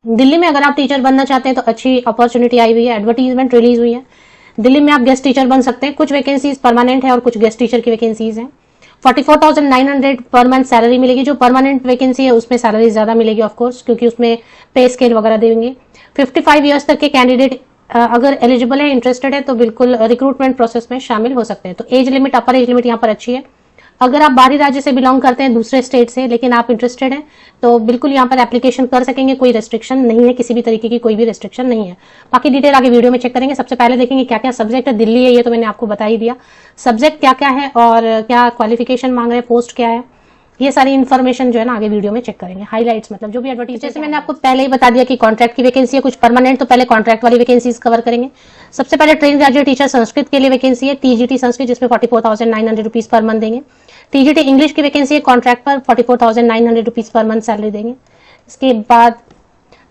दिल्ली में अगर आप टीचर बनना चाहते हैं तो अच्छी अपॉर्चुनिटी आई हुई है, एडवर्टीजमेंट रिलीज हुई है। दिल्ली में आप गेस्ट टीचर बन सकते हैं। कुछ वैकेंसीज परमानेंट है और कुछ गेस्ट टीचर की वैकेंसीज हैं। 44,900 पर मंथ सैलरी मिलेगी। जो परमानेंट वैकेंसी है उसमें सैलरी ज्यादा मिलेगी ऑफ कोर्स, क्योंकि उसमें पे स्केल वगैरह देंगे। 55 ईयर्स तक के कैंडिडेट अगर एलिजिबल है, इंटरेस्टेड है, तो बिल्कुल रिक्रूटमेंट प्रोसेस में शामिल हो सकते हैं। तो एज लिमिट, अपर एज लिमिट यहाँ पर अच्छी है। अगर आप बाहरी राज्य से बिलोंग करते हैं, दूसरे स्टेट से, लेकिन आप इंटरेस्टेड हैं, तो बिल्कुल यहाँ पर एप्लीकेशन कर सकेंगे। कोई रेस्ट्रिक्शन नहीं है, किसी भी तरीके की कोई भी रेस्ट्रिक्शन नहीं है। बाकी डिटेल आगे वीडियो में चेक करेंगे। सबसे पहले देखेंगे क्या क्या सब्जेक्ट है। दिल्ली है, ये तो मैंने आपको बता ही दिया। सब्जेक्ट क्या क्या है और क्या क्वालिफिकेशन मांग रहे हैं, पोस्ट क्या है, ये सारी इन्फॉर्मेशन जो है ना आगे वीडियो में चेक करेंगे। हाइलाइट्स मतलब जो भी एडवर्टाइज, जैसे मैंने आपको पहले ही बता दिया कि कॉन्ट्रैक्ट की वैकेंसी है, कुछ परमानेंट, तो पहले कॉन्ट्रैक्ट वाली वैकेंसीज कवर करेंगे। सबसे पहले ट्रेन ग्रेजुएट टीचर संस्कृत के लिए वैकेंसी है, टीजीटी संस्कृत, जिसमें 44,900 रुपीज पर मंथ देंगे। टीजीटी इंग्लिश की वैकेंसी है, कॉन्ट्रैक्ट पर 44,900 रुपीज पर मंथ सैलरी देंगे। इसके बाद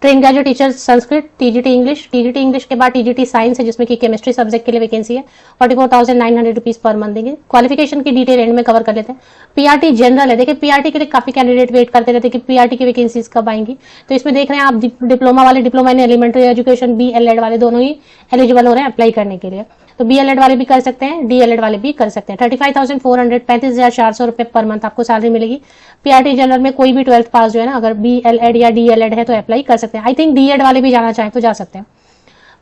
train graduate teacher Sanskrit, TGT English के बाद टीजीटी साइंस है, जिसमें कि केमिस्ट्री सब्जेक्ट के लिए वैकेंसी है, 44,900 रुपीज पर मंथ देंगे। क्वालिफिकेशन की डिटेल एंड में कवर कर लेते हैं। पीआरटी जनरल है। देखिए पीआरटी के लिए काफी कैंडिडेट वेट करते रहते हैं कि पीआरटी की वैकेंसीज कब आएंगी, तो इसमें देख रहे हैं आप डिप्लोमा वाले, diploma in elementary education, BEd वाले दोनों ही एलिजिबल हो रहे हैं अप्लाई करने के लिए। तो BEd वाले भी कर सकते हैं, DEd वाले भी कर सकते हैं। 35,400 35,400 रुपए पर मंथ आपको सैलरी मिलेगी। पीआरटी जनरल में कोई भी 12th पास जो है ना, अगर BEd या DEd है तो अप्लाई कर सकते हैं। आई थिंक DEd वाले भी जाना चाहें तो जा सकते हैं।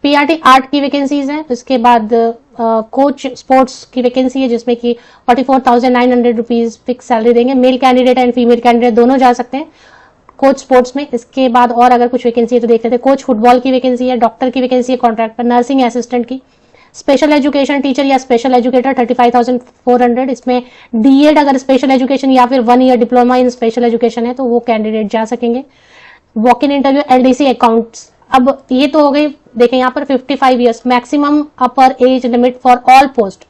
पीआरटी आर्ट की वैकेंसीज है। उसके बाद कोच स्पोर्ट्स की वैकेंसी है, जिसमें कि 44,900 रुपीज फिक्स सैलरी देंगे। Male candidate and female candidate दोनों जा सकते हैं कोच स्पोर्ट्स में। इसके बाद और अगर कुछ वैकेंसी है तो देख लेते हैं। कोच फुटबॉल की वैकेंसी है, डॉक्टर की वैकेंसी है कॉन्ट्रैक्ट पर, नर्सिंग असिस्टेंट की, स्पेशल एजुकेशन टीचर या स्पेशल एजुकेटर 35,400। इसमें DEd अगर स्पेशल एजुकेशन या फिर 1 year diploma in special education है तो वो कैंडिडेट जा सकेंगे। Walk in interview LDC accounts. अब ये तो हो गई, देखें यहाँ पर 55 years maximum upper age limit for all post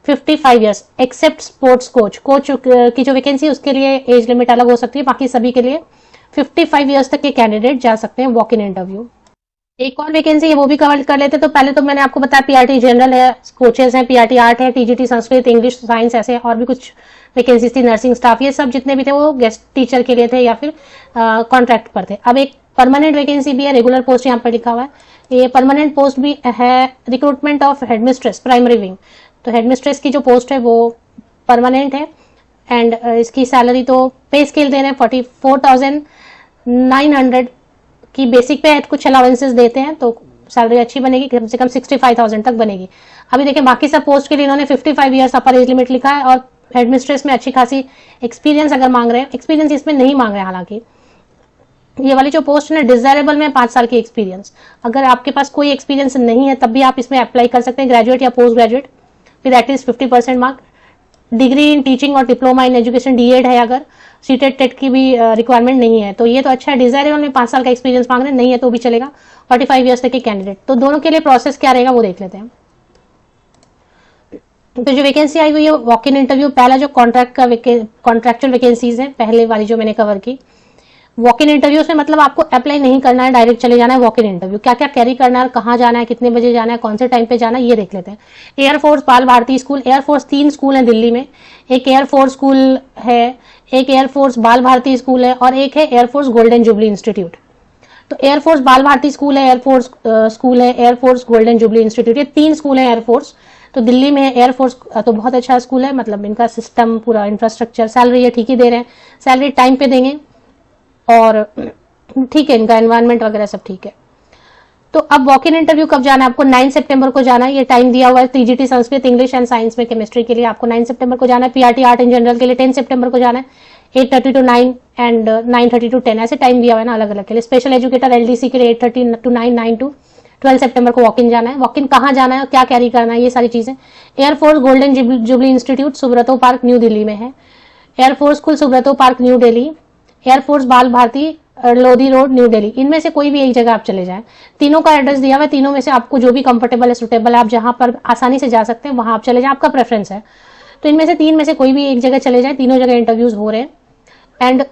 55 years except sports coach. Coach की जो वैकेंसी है उसके लिए एज लिमिट अलग हो सकती है, बाकी सभी के लिए 55 ईयर्स तक के कैंडिडेट जा सकते हैं वॉक इन इंटरव्यू। एक और वैकेंसी है वो भी कवर कर लेते। तो पहले तो मैंने आपको बताया पीआरटी जनरल है, कोचेस हैं, पीआरटी आर्ट है, टीजीटी संस्कृत, इंग्लिश, साइंस, ऐसे और भी कुछ वैकेंसीज थी। नर्सिंग स्टाफ, ये सब जितने भी थे वो गेस्ट टीचर के लिए थे या फिर कॉन्ट्रैक्ट पर थे। अब एक परमानेंट वैकेंसी भी है, रेगुलर पोस्ट यहाँ पर लिखा हुआ है। ये परमानेंट पोस्ट भी है, recruitment of headmistress primary wing. तो हेडमिस्ट्रेस की जो पोस्ट है वो परमानेंट है एंड इसकी सैलरी तो पे स्केल दे रहे हैं 44,900 की बेसिक पे कुछ अलाउंसेस देते हैं, तो सैलरी अच्छी बनेगी, कम से कम 65,000 तक बनेगी। अभी देखें बाकी सब पोस्ट के लिए इन्होंने 55 ईयर्स अपर एज लिमिट लिखा है और हेडमिस्ट्रेस में अच्छी खासी एक्सपीरियंस अगर मांग रहे हैं, एक्सपीरियंस इसमें नहीं मांग रहे हैं। हालांकि ये वाली जो पोस्ट है डिजायरेबल में 5 साल की एक्सपीरियंस, अगर आपके पास कोई एक्सपीरियंस नहीं है तब भी आप इसमें अप्लाई कर सकते हैं, ग्रेजुएट या post graduate with at least 50% mark. Degree in teaching और डिप्लोमा इन एजुकेशन DEd है, अगर सीटेट टेट की भी रिक्वायरमेंट नहीं है तो ये तो अच्छा है। डिजायरेबल में 5 साल का एक्सपीरियंस मांग रहे हैं, नहीं है तो भी चलेगा। 45 ईयर्स तक के कैंडिडेट, तो दोनों के लिए प्रोसेस क्या रहेगा वो देख लेते हैं। तो जो वैकेंसी आई हुई है वॉक इन इंटरव्यू, पहला जो कॉन्ट्रैक्चुअल वैकेंसीज है, पहले वाली जो मैंने कवर की वॉक इन इंटरव्यू में, मतलब आपको अप्लाई नहीं करना है, डायरेक्ट चले जाना है वॉक इन इंटरव्यू। क्या क्या कैरी करना है, कहाँ जाना है, कितने बजे जाना है, कौन से टाइम पे जाना है, ये देख लेते हैं। Air force Bal Bharti school, air force 3 school है दिल्ली में, एक एयरफोर्स स्कूल है, एक एयरफोर्स बाल भारती स्कूल है और एक है एयरफोर्स गोल्डन जुबली इंस्टीट्यूट। तो एयरफोर्स बाल भारती स्कूल है, एयरफोर्स स्कूल है, एयरफोर्स गोल्डन जुबली इंस्टीट्यूट, ये 3 स्कूल है एयरफोर्स। तो दिल्ली में एयरफोर्स तो बहुत अच्छा स्कूल है, मतलब इनका सिस्टम पूरा इंफ्रास्ट्रक्चर, सैलरी ये ठीक ही दे रहे हैं, सैलरी टाइम पे देंगे और ठीक है, इनका एनवायरनमेंट वगैरह सब ठीक है। तो अब वॉक इन इंटरव्यू कब जाना है आपको? 9 सितंबर को जाना है, ये टाइम दिया हुआ है। TGT Sanskrit, English and science में केमिस्ट्री के लिए आपको 9 सितंबर को जाना है। पीआरटी आर्ट इन जनरल के लिए 10 सितंबर को जाना है, 8:30 to 9 एंड 9:30 to 10 ऐसे टाइम दिया हुआ है ना अलग अलग के लिए। स्पेशल एजुकेटर LDC के लिए 8:30 to 9, 9 to 12 सितंबर को वॉक इन जाना है। वॉक इन कहाँ जाना है, क्या कैरी करना है, ये सारी चीजें। Air Force Golden Jubilee Institute Subroto Park New Delhi में है। Air Force School Subroto Park New Delhi, Air Force Bal Bharati Lodhi Road New Delhi, इनमें से कोई भी एक जगह आप चले जाएं। तीनों का एड्रेस दिया हुआ है, तीनों में से आपको जो भी कंफर्टेबल है, सुटेबल है, आप जहां पर आसानी से जा सकते हैं वहां आप चले जाएं, आपका प्रेफरेंस है। तो इनमें से 3 में से कोई भी एक जगह चले जाए, तीनों जगह इंटरव्यूज हो रहे हैं। एंड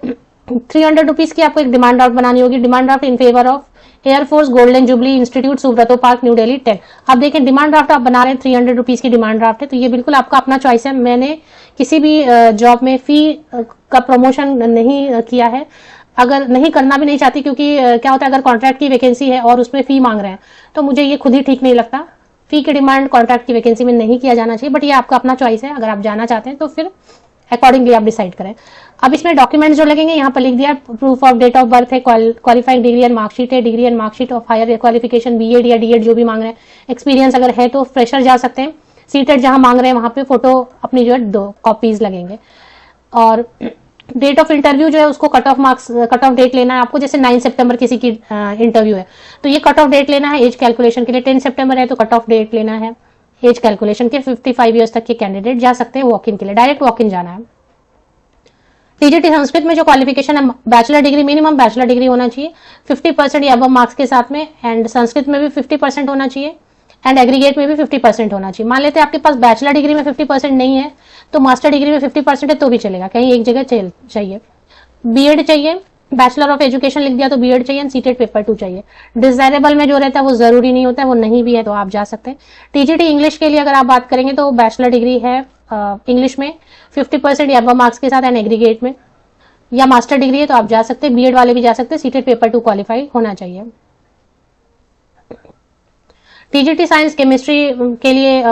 300 रुपीज की आपको एक डिमांड ड्राफ्ट बनानी होगी, demand draft in favour of Air Force Golden Jubilee Institute Subroto Park New Delhi 10। अब देखें डिमांड ड्राफ्ट आप बना रहे हैं, 300 रुपीज की डिमांड ड्राफ्ट है, तो ये बिल्कुल आपका अपना चॉइस है। मैंने किसी भी जॉब में फी का प्रमोशन नहीं किया है, अगर नहीं करना भी नहीं चाहती, क्योंकि क्या होता है अगर कॉन्ट्रैक्ट की वैकेंसी है और उसमें फी मांग रहे हैं तो मुझे ये खुद ही ठीक नहीं लगता। फी की डिमांड कॉन्ट्रैक्ट की वैकेंसी में नहीं किया जाना चाहिए, बट ये आपका अपना चॉइस है, अगर आप जाना चाहते हैं तो फिर अकॉर्डिंगली आप डिसाइड करें। अब इसमें डॉक्यूमेंट्स जो लगेंगे यहाँ पर लिख दिया, proof of date of birth है, क्वालिफाइंग डिग्री एंड मार्कशीट है, degree and marksheet of higher qualification B Ed या डीएड जो भी मांग रहे हैं, एक्सपीरियंस अगर है तो फ्रेशर जा सकते हैं, सीटेड जहां मांग रहे हैं वहां पे फोटो अपनी जो है 2 कॉपीज लगेंगे। और डेट ऑफ इंटरव्यू जो है उसको cut off marks, cut off date लेना है आपको। जैसे 9 सितंबर किसी की इंटरव्यू है तो ये कट ऑफ डेट लेना है एज कैलकुलेशन के लिए। 10 सितंबर है तो कट ऑफ डेट लेना है एज कैलकुलेशन के। 55 ईयर्स तक के कैंडिडेट जा सकते हैं वॉक इन के लिए, डायरेक्ट वॉक इन जाना है। टीजीटी संस्कृत में जो क्वालिफिकेशन है bachelor degree, minimum bachelor degree होना चाहिए 50% या अबव मार्क्स के साथ में, एंड संस्कृत में भी 50% होना चाहिए, एंड एग्रीगेट में भी 50% होना चाहिए। मान लेते हैं आपके पास बैचलर डिग्री में 50% नहीं है तो मास्टर डिग्री में 50% है तो भी चलेगा, कहीं एक जगह चाहिए। बीएड चाहिए, बैचलर ऑफ एजुकेशन लिख दिया तो बीएड चाहिए, सीटेड पेपर 2 चाहिए। डिजायरेबल में जो रहता है वो जरूरी नहीं होता है, वो नहीं भी है तो आप जा सकते हैं। टीजीटी इंग्लिश के लिए अगर आप बात करेंगे तो बैचलर डिग्री है इंग्लिश में 50% या अबव मार्क्स के साथ, एंड एग्रीगेट में, या मास्टर डिग्री है तो आप जा सकते हैं। बीएड वाले भी जा सकते हैं, सीटेड पेपर 2 क्वालिफाई होना चाहिए। टीजीटी साइंस केमिस्ट्री के लिए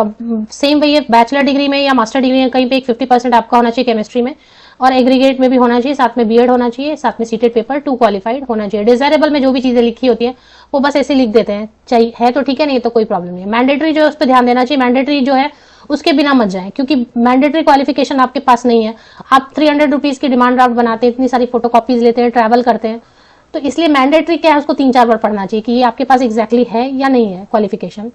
सेम वही है, बैचलर डिग्री में या मास्टर डिग्री में कहीं पे एक 50% आपका होना चाहिए केमिस्ट्री में, और एग्रीगेट में भी होना चाहिए, साथ में बीएड होना चाहिए, साथ में सीटेड पेपर 2 क्वालिफाइड होना चाहिए। डिजायरेबल में जो भी चीजें लिखी होती है वो बस ऐसे लिख देते हैं, चाहिए है तो ठीक है, नहीं तो कोई प्रॉब्लम नहीं है। मैंडेटरी जो है उस पर ध्यान देना चाहिए, मैंडेटरी जो है उसके बिना मत जाए, क्योंकि मैंडेटरी क्वालिफिकेशन आपके पास नहीं है। आप 300 रुपीज की डिमांड ड्राफ्ट बनाते हैं, इतनी सारी फोटोकॉपीज लेते हैं, ट्रैवल करते हैं, तो इसलिए मैंडेटरी क्या है उसको 3-4 बार पढ़ना चाहिए कि ये आपके पास एग्जैक्टली है या नहीं है क्वालिफिकेशन।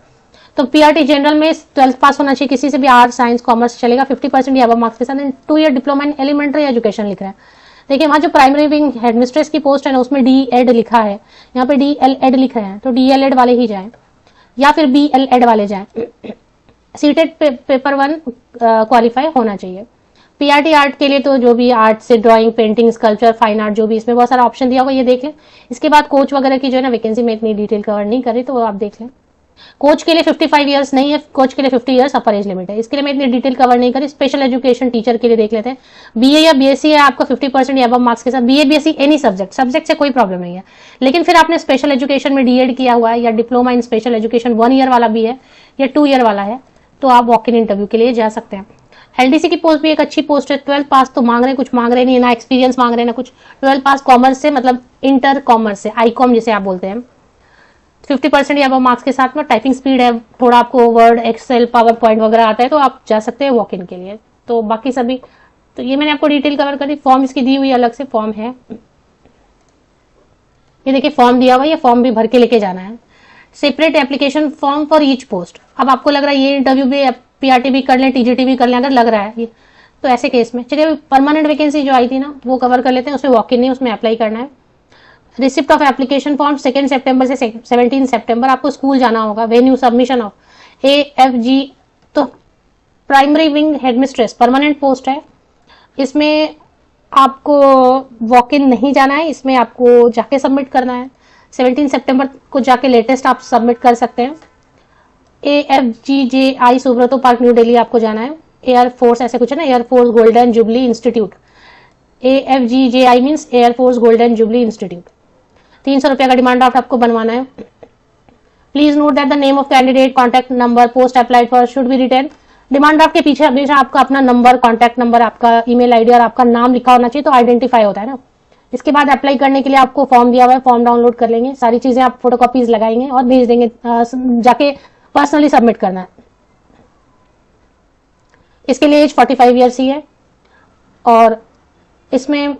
तो पीआरटी जनरल में 12th पास होना चाहिए, किसी से भी आर्ट्स साइंस कॉमर्स चलेगा 50% या अबव मार्क्स के साथ, 2 year diploma in elementary education लिख रहे हैं। देखिए वहां जो प्राइमरी विंग हेडमिस्ट्रेस की पोस्ट है ना उसमें DEd लिखा है, यहाँ पे DLEd लिख रहे हैं, तो DLEd वाले ही जाएं या फिर BLEd वाले जाएं। सीटेड पेपर 1 क्वालिफाई होना चाहिए। पीआरटी आर्ट के लिए तो जो भी आर्ट से drawing, painting, sculpture, fine art जो भी इसमें बहुत सारा ऑप्शन दिया होगा ये देख लें। इसके बाद कोच वगैरह की जो है ना वैकेंसी में इतनी डिटेल कवर नहीं करी तो आप देख लें। कोच के लिए 55 ईयर्स नहीं है, कोच के लिए 50 ईयर्स अपर एज लिमिट है, इसके लिए मैं इतनी डिटेल कवर नहीं करी। स्पेशल एजुकेशन टीचर के लिए देख लेते हैं। बीए या बीएससी है आपका 50% या अबव मार्क्स के साथ, बीए बीएससी एनी सब्जेक्ट से कोई प्रॉब्लम नहीं है। लेकिन फिर आपने स्पेशल एजुकेशन में डीएड किया हुआ है या diploma in special education 1 year वाला भी है या 2 ईयर वाला है तो आप वॉक इन इंटरव्यू के लिए जा सकते हैं। एलडीसी की पोस्ट भी एक अच्छी पोस्ट है। 12th पास तो मांग रहे हैं, कुछ मांग रहे नहीं, ना एक्सपीरियंस मांग रहे हैं ना कुछ। 12th पास कॉमर्स से, मतलब इंटर कॉमर्स से, आईकॉम जिसे आप बोलते हैं, 50% या अबव मार्क्स के साथ में। टाइपिंग स्पीड है, थोड़ा आपको वर्ड, एक्सेल, पावर पॉइंट वगैरह आता है तो आप जा सकते हैं वॉक इन के लिए। तो बाकी सभी तो ये मैंने आपको डिटेल कवर करी। फॉर्म इसकी दी हुई अलग से फॉर्म है, ये देखिए फॉर्म दिया हुआ है, ये फॉर्म भी भर के लेके जाना है। Separate application form for each post. अब आपको लग रहा है ये इंटरव्यू भी पीआरटी भी कर लें, टीजीटी भी कर लें, अगर लग रहा है तो ऐसे केस में चलिए परमानेंट वैकेंसी जो आई थी ना वो कवर कर लेते हैं, उसमें वॉक इन नहीं, उसमें अप्लाई करना है। रिसिप्ट ऑफ एप्लीकेशन फॉर्म 2 सितंबर से 17 सितंबर आपको स्कूल जाना होगा। वेन्यू सबमिशन ऑफ AFG, तो primary wing headmistress permanent post है, इसमें आपको वॉक इन नहीं जाना है, इसमें आपको जाके सबमिट करना है। 17 सितंबर को जाके लेटेस्ट आप सबमिट कर सकते हैं। AFGJI Subroto Park New Delhi आपको जाना है। एयरफोर्स ऐसे कुछ है ना, Air Force Golden Jubilee Institute, AFGJI means Air Force Golden Jubilee Institute. 300 रुपया का डिमांड ड्राफ्ट आपको बनवाना है। Please note that the name of candidate, contact number, post applied for should be written. Demand draft के पीछे हमेशा आपका अपना नंबर, कॉन्टैक्ट नंबर, आपका ईमेल आईडी और आपका नाम लिखा होना चाहिए तो आइडेंटिफाई होता है ना। इसके बाद अप्लाई करने के लिए आपको फॉर्म दिया हुआ है, फॉर्म डाउनलोड कर लेंगे, सारी चीजें आप फोटोकॉपीज लगाएंगे और भेज देंगे, जाके पर्सनली सबमिट करना है। इसके लिए एज 45 ईयर्स ही है और इसमें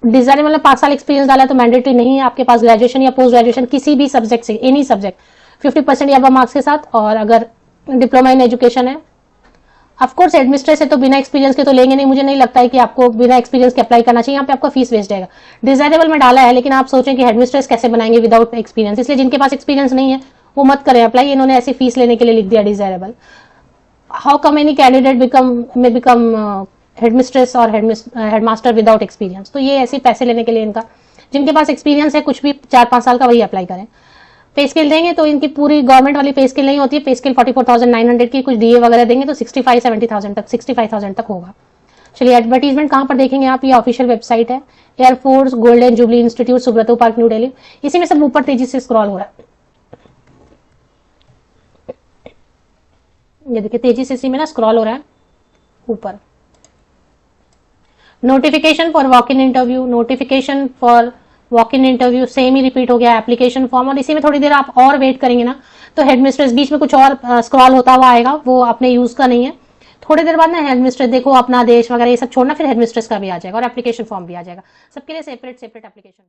डिजाइनिंग मतलब 5 साल एक्सपीरियंस डाला तो मैंडेटरी नहीं है। आपके पास ग्रेजुएशन या पोस्ट ग्रेजुएशन किसी भी सब्जेक्ट से, एनी सब्जेक्ट 50% या अबव मार्क्स के साथ, और अगर डिप्लोमा इन एजुकेशन है। ऑफकोर्स एडमिनिस्ट्रेशन से तो बिना एक्सपीरियंस के तो लेंगे नहीं, मुझे नहीं लगता है कि आपको बिना एक्सपीरियंस के अप्लाई करना चाहिए, यहाँ पे आपका फीस वेस्ट जाएगा। डिजायरेबल में डाला है लेकिन आप सोचें कि हेडमिस्ट्रेस कैसे बनाएंगे विदाउट एक्सपीरियंस, इसलिए जिनके पास एक्सपीरियंस नहीं है वो मत करें अप्लाई। इन्होंने ऐसी फीस लेने के लिए लिख दिया desirable. How come any candidate become headmistress और हेडमास्टर विदाउट एक्सपीरियंस, तो ये ऐसे पैसे लेने के लिए इनका, जिनके पास एक्सपीरियंस है कुछ भी 4-5 साल का वही अप्लाई करें। पे स्केल देंगे तो इनकी पूरी गवर्नमेंट वाली पे स्केल नहीं होती है, पे स्केल 44,900 की, कुछ डीए वगैरह देंगे तो 65,000 तक होगा। चलिए एडवर्टीजमेंट कहाँ पर देखेंगे आप, ये ऑफिशियल वेबसाइट है, Air Force Golden Jubilee Institute Subroto Park New Delhi. इसी में सब ऊपर तेजी से स्क्रॉल हो रहा है, ये देखिए तेजी से इसी में ना स्क्रॉल हो रहा है ऊपर। Notification for walk in interview, notification for walk in interview same he repeat हो गया, एप्लीकेशन फॉर्म, और इसी में थोड़ी देर आप और वेट करेंगे ना तो हेडमिस्ट्रेस बीच में कुछ और स्क्रॉल होता हुआ आएगा, वो अपने यूज का नहीं है। थोड़ी देर बाद ना हेडमिस्ट्रेस देखो अपना देश वगैरह ये सब छोड़ना, फिर हेडमिस्ट्रेस का भी आ जाएगा और एप्लीकेशन फॉर्म भी आ जाएगा, सबके लिए सेपरेट सेपरेट एप्लीकेशन।